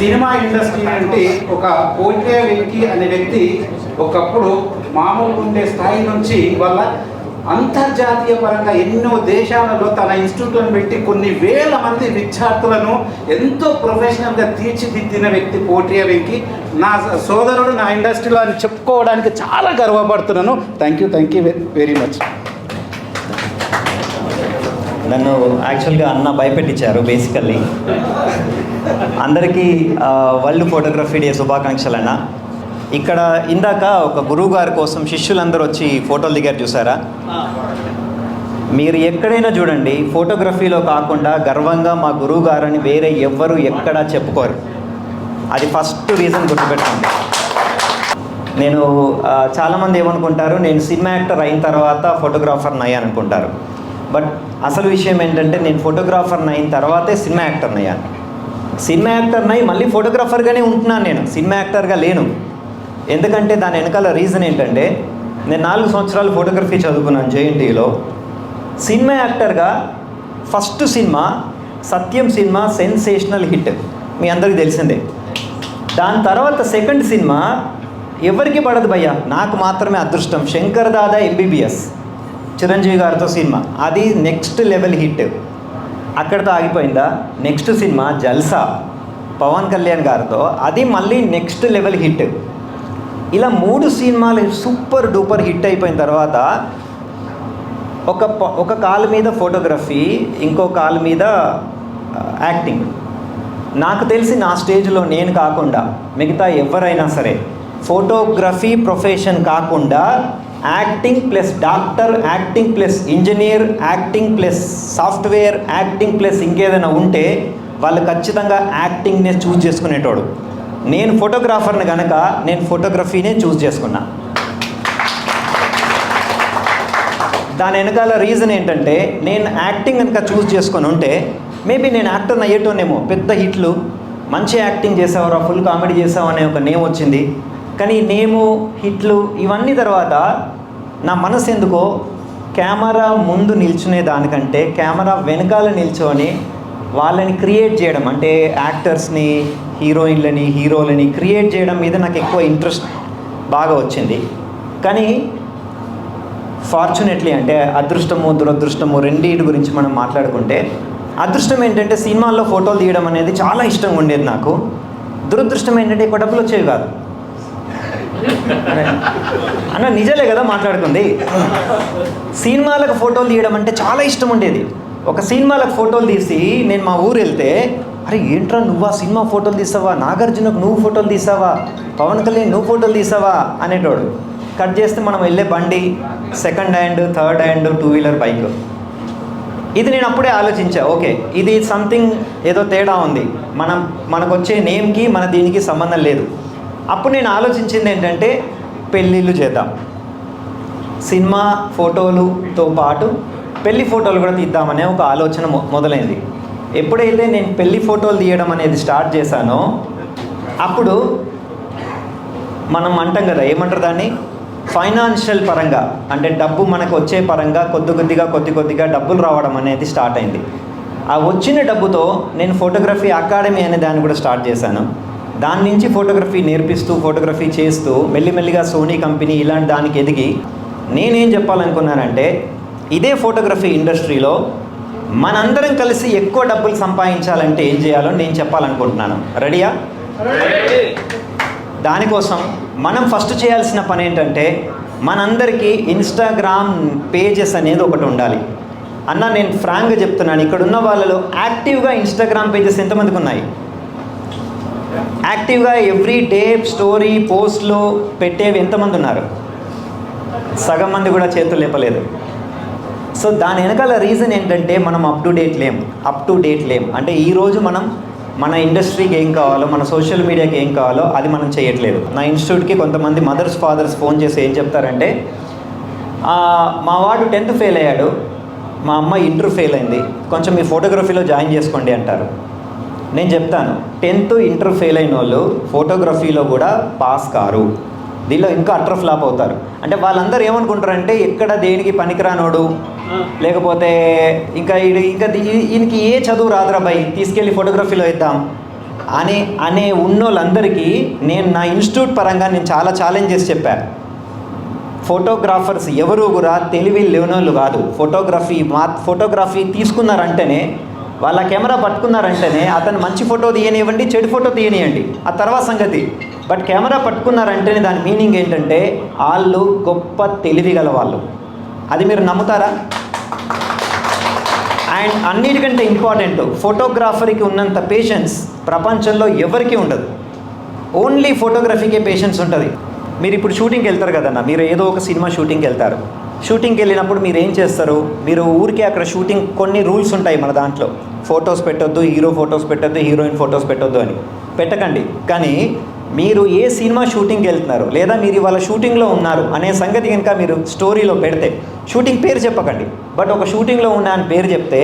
Cinema industry అంటే ఒక portray Venky అనే వ్యక్తి ఒకప్పుడు మామూలుగా ఉండే స్థాయి నుంచి వాళ్ళ అంతర్జాతీయ పరంగా ఎన్నో దేశాలలో తన ఇన్స్టిట్యూట్లను పెట్టి కొన్ని వేల మంది విద్యార్థులను ఎంతో ప్రొఫెషనల్గా తీర్చిదిద్దిన వ్యక్తి పోట్రే వెంకీ. నా సోదరుడు నా ఇండస్ట్రీలో అని చెప్పుకోవడానికి చాలా గర్వపడుతున్నాను. Thank you very much. నన్ను యాక్చువల్గా అన్న భయపెట్టించారు. బేసికల్లీ అందరికీ వరల్డ్ ఫోటోగ్రఫీ డే శుభాకాంక్షలు అన్న. ఇక్కడ ఇందాక ఒక గురువు గారి కోసం శిష్యులందరూ వచ్చి ఫోటోలు దిగారు, చూసారా? మీరు ఎక్కడైనా చూడండి, ఫోటోగ్రఫీలో కాకుండా గర్వంగా మా గురువు గారని వేరే ఎవ్వరు ఎక్కడా చెప్పుకోరు. అది ఫస్ట్ రీజన్ గుర్తుపెట్టుకోండి. నేను చాలామంది ఏమనుకుంటారు, నేను సినిమా యాక్టర్ అయిన తర్వాత ఫోటోగ్రాఫర్ని అయ్యాను అనుకుంటారు. బట్ అసలు విషయం ఏంటంటే నేను ఫోటోగ్రాఫర్ని అయిన తర్వాతే సినిమా యాక్టర్ని అయ్యాను. సినిమా యాక్టర్ని అయ్యి మళ్ళీ ఫోటోగ్రాఫర్గానే ఉంటున్నాను, నేను సినిమా యాక్టర్గా లేను. ఎందుకంటే దాని వెనకాల రీజన్ ఏంటంటే, నేను 4 సంవత్సరాలు ఫోటోగ్రఫీ చదువుకున్నాను జేఎన్టీయూలో. సినిమా యాక్టర్గా ఫస్ట్ సినిమా సత్యం సినిమా సెన్సేషనల్ హిట్, మీ అందరికీ తెలిసిందే. దాని తర్వాత సెకండ్ సినిమా ఎవరికి పడదు భయ్యా, నాకు మాత్రమే అదృష్టం, శంకర్ దాదా ఎంబీబీఎస్ చిరంజీవి గారితో సినిమా. అది నెక్స్ట్ లెవెల్ హిట్. అక్కడితో ఆగిపోయిందా? నెక్స్ట్ సినిమా జల్సా పవన్ కళ్యాణ్ గారితో, అది మళ్ళీ నెక్స్ట్ లెవెల్ హిట్. ఇలా 3 సినిమాలు సూపర్ డూపర్ హిట్ అయిపోయిన తర్వాత ఒక కాలు మీద ఫోటోగ్రఫీ, ఇంకో కాలు మీద యాక్టింగ్. నాకు తెలిసి నా స్టేజ్లో నేను కాకుండా మిగతా ఎవరైనా సరే ఫోటోగ్రఫీ ప్రొఫెషన్ కాకుండా acting plus doctor, acting plus engineer, acting plus software, acting plus ఇంకేదైనా ఉంటే వాళ్ళు ఖచ్చితంగా యాక్టింగ్నే చూస్ చేసుకునేటోడు. నేను ఫోటోగ్రాఫర్ని కనుక నేను ఫోటోగ్రఫీనే చూస్ చేసుకున్నా. దాని వెనకాల రీజన్ ఏంటంటే, నేను యాక్టింగ్ కనుక చూస్ చేసుకొని ఉంటే మేబీ నేను యాక్టర్ని అయ్యేటోనేమో. పెద్ద హిట్లు, మంచి యాక్టింగ్ చేసావరా, ఫుల్ కామెడీ చేసావు అనే ఒక నేమ్ వచ్చింది. కానీ నేము, హిట్లు ఇవన్నీ తర్వాత నా మనసు ఎందుకో కెమెరా ముందు నిల్చునే దానికంటే కెమెరా వెనకాల నిల్చొని వాళ్ళని క్రియేట్ చేయడం, అంటే యాక్టర్స్ని, హీరోయిన్లని, హీరోలని క్రియేట్ చేయడం మీద నాకు ఎక్కువ ఇంట్రెస్ట్ బాగా వచ్చింది. కానీ ఫార్చునేట్లీ, అంటే అదృష్టము దురదృష్టము రెండింటి గురించి మనం మాట్లాడుకుంటే, అదృష్టం ఏంటంటే సినిమాల్లో ఫోటోలు తీయడం అనేది చాలా ఇష్టంగా ఉండేది నాకు. దురదృష్టం ఏంటంటే ఎక్కువ డబ్బులు వచ్చేవి కాదు. అన్న నిజలే కదా మాట్లాడుకుంది. సినిమాలకు ఫోటోలు తీయడం అంటే చాలా ఇష్టం ఉండేది. ఒక సినిమాలకు ఫోటోలు తీసి నేను మా ఊరు వెళ్తే, అరే ఏంట్రా నువ్వు ఆ సినిమా ఫోటోలు తీసావా, నాగార్జునకు నువ్వు ఫోటోలు తీసావా, పవన్ కళ్యాణ్ నువ్వు ఫోటోలు తీసావా అనేటోడు. కట్ చేస్తే మనం వెళ్ళే బండి second hand, third hand, 2 wheeler bike. ఇది నేను అప్పుడే ఆలోచించా, ఓకే ఇది సంథింగ్ ఏదో తేడా ఉంది, మనకు వచ్చే నేమ్కి మన దీనికి సంబంధం లేదు. అప్పుడు నేను ఆలోచించింది ఏంటంటే, పెళ్ళిళ్ళు చేద్దాం, సినిమా ఫోటోలతో పాటు పెళ్లి ఫోటోలు కూడా తీద్దామనే ఒక ఆలోచన మొదలైంది. ఎప్పుడైతే నేను పెళ్లి ఫోటోలు తీయడం అనేది స్టార్ట్ చేశానో, అప్పుడు మనం అంటాం కదా, ఏమంటారు దాన్ని, ఫైనాన్షియల్ పరంగా, అంటే డబ్బు మనకు వచ్చే పరంగా కొద్ది కొద్దిగా డబ్బులు రావడం అనేది స్టార్ట్ అయింది. ఆ వచ్చిన డబ్బుతో నేను ఫోటోగ్రఫీ అకాడమీ అనే దాన్ని కూడా స్టార్ట్ చేశాను. దాని నుంచి ఫోటోగ్రఫీ నేర్పిస్తూ, ఫోటోగ్రఫీ చేస్తూ మెల్లిమెల్లిగా సోనీ కంపెనీ ఇలాంటి దానికి ఎదిగి, నేనేం చెప్పాలనుకున్నానంటే, ఇదే ఫోటోగ్రఫీ ఇండస్ట్రీలో మనందరం కలిసి ఎక్కువ డబ్బులు సంపాదించాలంటే ఏం చేయాలో నేను చెప్పాలనుకుంటున్నాను. రెడీయా? దానికోసం మనం ఫస్ట్ చేయాల్సిన పని ఏంటంటే, మనందరికీ ఇన్స్టాగ్రామ్ పేజెస్ అనేది ఒకటి ఉండాలి. అన్న నేను ఫ్రాంక్గా చెప్తున్నాను, ఇక్కడ ఉన్న వాళ్ళలో యాక్టివ్గా ఇన్స్టాగ్రామ్ పేజెస్ ఎంతమందికి ఉన్నాయి? యాక్టివ్గా ఎవ్రీ డే స్టోరీ పోస్ట్లు పెట్టేవి ఎంతమంది ఉన్నారు? సగం మంది కూడా చేతులు లేపలేదు. సో దాని వెనకాల రీజన్ ఏంటంటే, మనం అప్ టు డేట్ లేం. అంటే ఈరోజు మనం మన ఇండస్ట్రీకి ఏం కావాలో, మన సోషల్ మీడియాకి ఏం కావాలో అది మనం చేయట్లేదు. నా ఇన్స్టిట్యూట్కి కొంతమంది మదర్స్ ఫాదర్స్ ఫోన్ చేసి ఏం చెప్తారంటే, మా వాడు 10th ఫెయిల్ అయ్యాడు, మా అమ్మ ఇంటర్ ఫెయిల్ అయింది, కొంచెం మీ ఫోటోగ్రఫీలో జాయిన్ చేసుకోండి అంటారు. నేను చెప్తాను, 10th ఇంటర్ ఫెయిల్ అయిన వాళ్ళు ఫోటోగ్రఫీలో కూడా పాస్ కారు, దీనిలో ఇంకా అట్టర్ ఫ్లాప్ అవుతారు. అంటే వాళ్ళందరూ ఏమనుకుంటారంటే, ఎక్కడ దేనికి పనికిరానోడు, లేకపోతే ఇంకా ఈయనకి ఏ చదువు రాదురా భయ్, తీసుకెళ్ళి ఫోటోగ్రఫీలో ఇద్దాం అనే ఉన్నోళ్ళందరికీ నేను నా ఇన్స్టిట్యూట్ పరంగా నేను చాలా ఛాలెంజెస్ చెప్పాను. ఫోటోగ్రాఫర్స్ ఎవరు కూడా తెలివి లేనోళ్ళు కాదు. ఫోటోగ్రఫీ తీసుకున్నారంటేనే, వాళ్ళ కెమెరా పట్టుకున్నారంటేనే అతను మంచి ఫోటో తీయనివ్వండి, చెడు ఫోటో తీయనివ్వండి, ఆ తర్వాత సంగతి. బట్ కెమెరా పట్టుకున్నారంటేనే దాని మీనింగ్ ఏంటంటే వాళ్ళు గొప్ప తెలివి గల వాళ్ళు. అది మీరు నమ్ముతారా? అండ్ అన్నిటికంటే ఇంపార్టెంట్, ఫోటోగ్రాఫర్కి ఉన్నంత పేషెన్స్ ప్రపంచంలో ఎవరికీ ఉండదు. ఓన్లీ ఫోటోగ్రఫీకే పేషెన్స్ ఉంటుంది. మీరు ఇప్పుడు షూటింగ్కి వెళ్తారు కదన్న, మీరు ఏదో ఒక సినిమా షూటింగ్కి వెళ్తారు. షూటింగ్కి వెళ్ళినప్పుడు మీరు ఏం చేస్తారు? మీరు ఊరికే అక్కడ షూటింగ్ కొన్ని రూల్స్ ఉంటాయి మన దాంట్లో. ఫొటోస్ పెట్టొద్దు, హీరో ఫొటోస్ పెట్టొద్దు, హీరోయిన్ ఫొటోస్ పెట్టొద్దు అని. పెట్టకండి. కానీ మీరు ఏ సినిమా షూటింగ్కి వెళ్తున్నారు, లేదా మీరు ఇవాళ షూటింగ్లో ఉన్నారు అనే సంగతి కనుక మీరు స్టోరీలో పెడితే, షూటింగ్ పేరు చెప్పకండి, బట్ ఒక షూటింగ్లో ఉన్న అని పేరు చెప్తే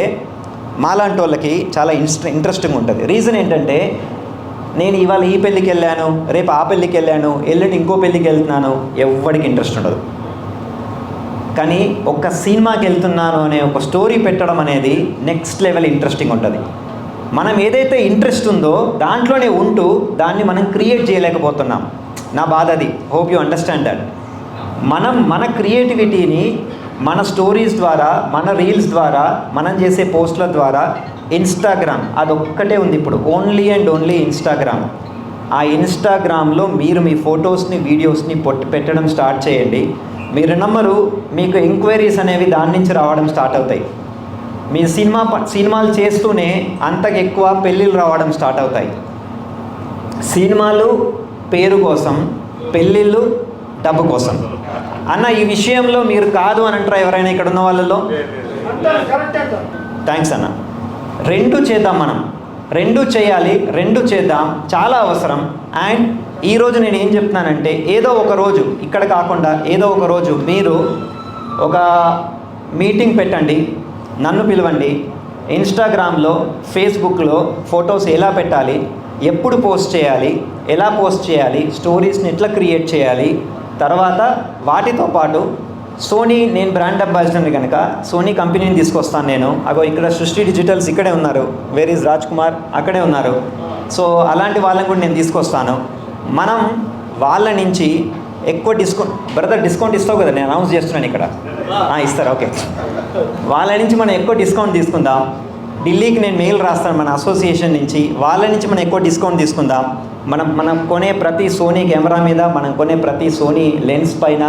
మాలాంటి వాళ్ళకి చాలా ఇంట్రెస్టింగ్ ఉంటుంది. రీజన్ ఏంటంటే, నేను ఇవాళ ఈ పెళ్ళికి వెళ్ళాను, రేపు ఆ పెళ్ళికి వెళ్ళాను, ఎల్లుండి ఇంకో పెళ్ళికి వెళ్తున్నాను, ఎవరికి ఇంట్రెస్ట్ ఉండదు. కానీ ఒక సినిమాకి వెళ్తున్నాను అనే ఒక స్టోరీ పెట్టడం అనేది నెక్స్ట్ లెవెల్ ఇంట్రెస్టింగ్ ఉంటుంది. మనం ఏదైతే ఇంట్రెస్ట్ ఉందో దాంట్లోనే ఉంటూ దాన్ని మనం క్రియేట్ చేయలేకపోతున్నాం. నా బాధ అది. Hope you understand that. మనం మన క్రియేటివిటీని మన స్టోరీస్ ద్వారా, మన రీల్స్ ద్వారా, మనం చేసే పోస్టుల ద్వారా, ఇన్స్టాగ్రామ్ అదొక్కటే ఉంది ఇప్పుడు, ఓన్లీ అండ్ ఓన్లీ ఇన్స్టాగ్రామ్. ఆ ఇన్స్టాగ్రామ్లో మీరు మీ ఫొటోస్ని, వీడియోస్ని పెట్టడం స్టార్ట్ చేయండి. మీరు నమ్మరు, మీకు ఎంక్వైరీస్ అనేవి దాని నుంచి రావడం స్టార్ట్ అవుతాయి. మీ సినిమాలు చేస్తూనే అంతకు ఎక్కువ పెళ్ళిళ్ళు రావడం స్టార్ట్ అవుతాయి. సినిమాలు పేరు కోసం, పెళ్ళిళ్ళు డబ్బు కోసం. అన్న, ఈ విషయంలో మీరు కాదు అని అంటారా ఎవరైనా ఇక్కడ ఉన్న వాళ్ళలో? థ్యాంక్స్ అన్న. రెండు చేద్దాం, మనం రెండు చేయాలి, రెండు చేద్దాం, చాలా అవసరం. అండ్ ఈరోజు నేను ఏం చెప్తున్నానంటే, ఏదో ఒక రోజు ఇక్కడ కాకుండా ఏదో ఒక రోజు మీరు ఒక మీటింగ్ పెట్టండి, నన్ను పిలవండి. ఇన్స్టాగ్రామ్లో, ఫేస్బుక్లో ఫొటోస్ ఎలా పెట్టాలి, ఎప్పుడు పోస్ట్ చేయాలి, ఎలా పోస్ట్ చేయాలి, స్టోరీస్ని ఎట్లా క్రియేట్ చేయాలి, తర్వాత వాటితో పాటు సోనీ, నేను బ్రాండ్ అంబాసిడర్ని కనుక సోనీ కంపెనీని తీసుకొస్తాను నేను. అగో ఇక్కడ సృష్టి డిజిటల్స్ ఇక్కడే ఉన్నారు, వేర్ ఈజ్ రాజ్ కుమార్ అక్కడే ఉన్నారు. సో అలాంటి వాళ్ళని కూడా నేను తీసుకొస్తాను. మనం వాళ్ళ నుంచి ఎక్కువ బ్రదర్ డిస్కౌంట్ ఇస్తావు కదా, నేను అనౌన్స్ చేస్తున్నాను ఇక్కడ. ఇస్తారు, ఓకే. వాళ్ళ నుంచి మనం ఎక్కువ డిస్కౌంట్ తీసుకుందాం. ఢిల్లీకి నేను మెయిల్ రాస్తాను మన అసోసియేషన్ నుంచి, వాళ్ళ నుంచి మనం ఎక్కువ డిస్కౌంట్ తీసుకుందాం. మనం కొనే ప్రతి సోనీ కెమెరా మీద, మనం కొనే ప్రతి సోనీ లెన్స్ పైన,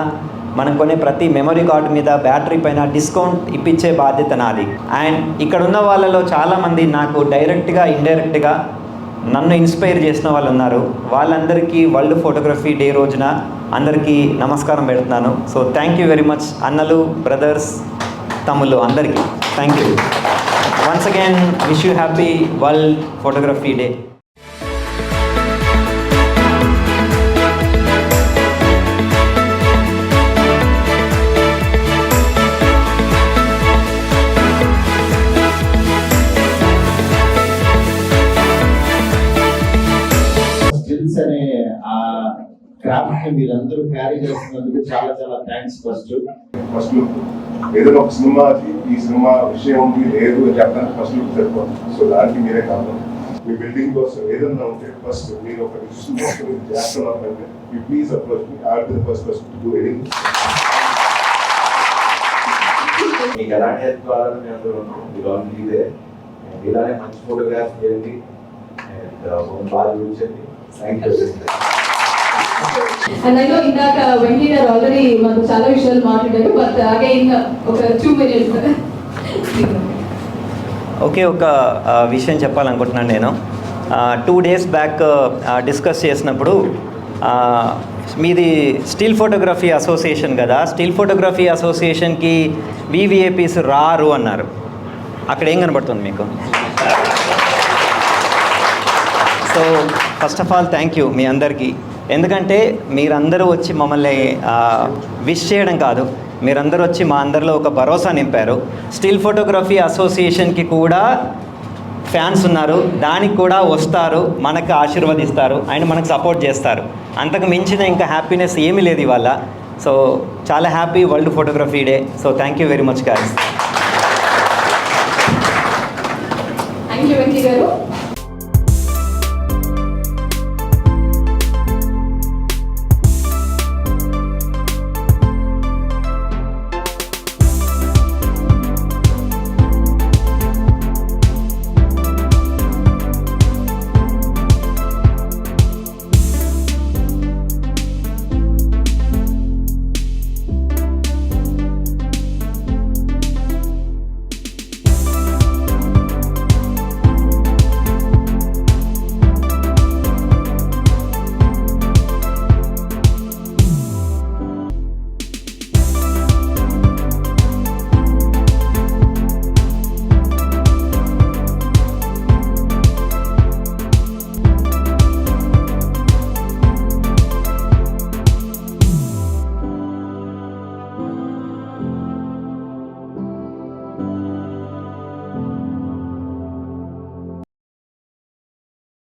మనం కొనే ప్రతి మెమరీ కార్డు మీద, బ్యాటరీ పైన డిస్కౌంట్ ఇప్పించే బాధ్యత నాది. అండ్ ఇక్కడ ఉన్న వాళ్ళలో చాలామంది నాకు డైరెక్ట్గా, ఇండైరెక్ట్గా నన్ను ఇన్స్పైర్ చేసిన వాళ్ళు ఉన్నారు. వాళ్ళందరికీ వరల్డ్ ఫోటోగ్రఫీ డే రోజున అందరికీ నమస్కారం పెడుతున్నాను. So thank you very much అన్నలు, బ్రదర్స్, తమ్ముళ్ళు అందరికీ thank you. Once again wish you happy world photography day. అనే ఆ క్రాఫ్ట్ ని మీరందరూ క్యారీ చేస్తున్నందుకు చాలా చాలా థ్యాంక్స్. ఫస్ట్ ఏదైనా ఒక సినిమాకి ఈ సినిమా విషయం ఉంది లేదు అని చెప్పడానికి ఫస్ట్ లుక్ సరిపోతుంది. సో దానికి మీరే కాదు, మీ బిల్డింగ్ కోసం ఏదన్నా ఉంటే ఫస్ట్ మీరు ఒక డిసిషన్ తీసుకుని చేస్తున్నారంటే you please approach me. I will be the first person to do anything. మీకు ఎలాంటి హెల్ప్ కావాలని మీ అందరూ మీరు ఇదే ఇలానే మంచి ఫోటోగ్రాఫ్ చేయండి అండ్ బాగా చూపించండి. Thank you. And I know ఇందాక వెంకీ గారు ఆల్రెడీ మనకు చాలా విషయాలు మాట్లాడారు, బట్ అగైన్ ఒక 2 minutes. ఓకే, ఒక విషయం చెప్పాలనుకుంటున్నాను నేను. 2 days బ్యాక్ డిస్కస్ చేసినప్పుడు, మీది స్టిల్ ఫోటోగ్రఫీ అసోసియేషన్ కదా, స్టిల్ ఫోటోగ్రఫీ అసోసియేషన్కి వివిఐపీస్ రారు అన్నారు. అక్కడ ఏం కనబడుతుంది మీకు? So first of all thank you మీ అందరికీ. ఎందుకంటే మీరందరూ వచ్చి మమ్మల్ని విష్ చేయడం కాదు, మీరందరూ వచ్చి మా అందరిలో ఒక భరోసా నింపారు. స్టిల్ ఫోటోగ్రఫీ అసోసియేషన్కి కూడా ఫ్యాన్స్ ఉన్నారు, దానికి కూడా వస్తారు, మనకు ఆశీర్వదిస్తారు అండ్ మనకు సపోర్ట్ చేస్తారు. అంతకు మించిన ఇంకా హ్యాపీనెస్ ఏమీ లేదు ఇవాళ. సో చాలా happy world photography day. So thank you very much guys. Thank you Venky గారు.